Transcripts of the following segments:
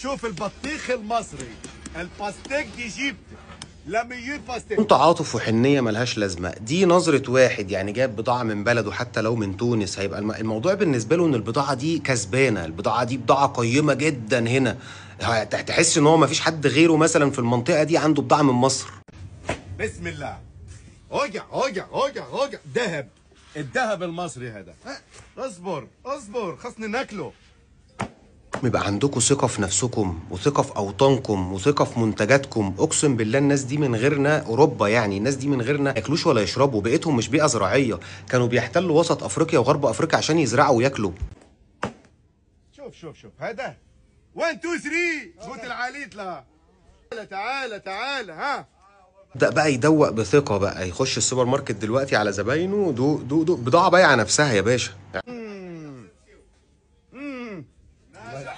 شوف البطيخ المصري، الباستيك ديجيبت، لا ميور باستيك. تعاطف وحنيه ملهاش لازمه، دي نظره واحد يعني جايب بضاعه من بلده حتى لو من تونس، هيبقى الموضوع بالنسبه له ان البضاعه دي كسبانه، البضاعه دي بضاعه قيمه جدا هنا، تحس ان هو مفيش حد غيره مثلا في المنطقه دي عنده بضاعه من مصر. بسم الله. اوجع ذهب، الذهب المصري هذا. اصبر خصني ناكله. يبقى عندكم ثقة في نفسكم وثقة في أوطانكم وثقة في منتجاتكم. أقسم بالله الناس دي من غيرنا، أوروبا يعني الناس دي من غيرنا ياكلوش ولا يشربوا، بيئتهم مش بيئة زراعية، كانوا بيحتلوا وسط أفريقيا وغرب أفريقيا عشان يزرعوا وياكلوا. شوف هذا 1 2 3 قلت العاليت لها. تعالى ها. بدأ بقى يدوق بثقة، بقى يخش السوبر ماركت دلوقتي على زباينه، دوق بضاعة بايعة نفسها يا باشا.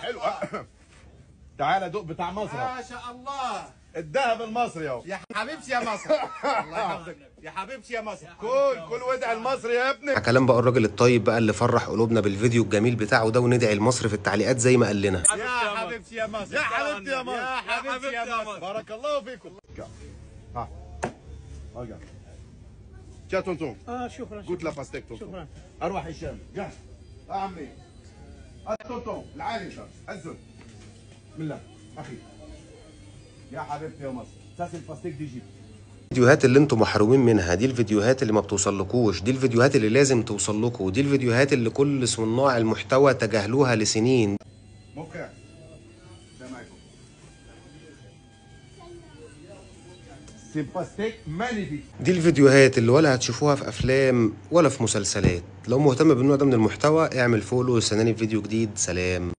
حلو. تعالى دوق بتاع مصر. ما شاء الله. الذهب المصري اهو. يا حبيبتي يا مصر. الله يحفظك يا حبيبتي يا مصر. كل ودع المصري يا ابني. كلام بقى الراجل الطيب بقى اللي فرح قلوبنا بالفيديو الجميل بتاعه ده، وندعي لمصر في التعليقات زي ما قال لنا. يا حبيبتي يا مصر. يا حبيبتي يا مصر. يا حبيبتي يا مصر. بارك الله فيكم. ها جا تونتون. شكرا. قلت لا باستيك تونتون. شكرا. اروح هشام جاهز. عمي تونتون العالي الزل. بسم الله اخي. يا حبيبتي يا مصر ساس الباستيك دي جيب. الفيديوهات اللي انتم محرومين منها دي الفيديوهات اللي ما بتوصلكوش، دي الفيديوهات اللي لازم توصل لكم، دي الفيديوهات اللي كل صناع المحتوى تجاهلوها لسنين. مبخر سامعكم. سي باستيك مانيفيك. دي الفيديوهات اللي ولا هتشوفوها في افلام ولا في مسلسلات. لو مهتم بالنوع ده من المحتوى اعمل فولو، استناني في فيديو جديد. سلام.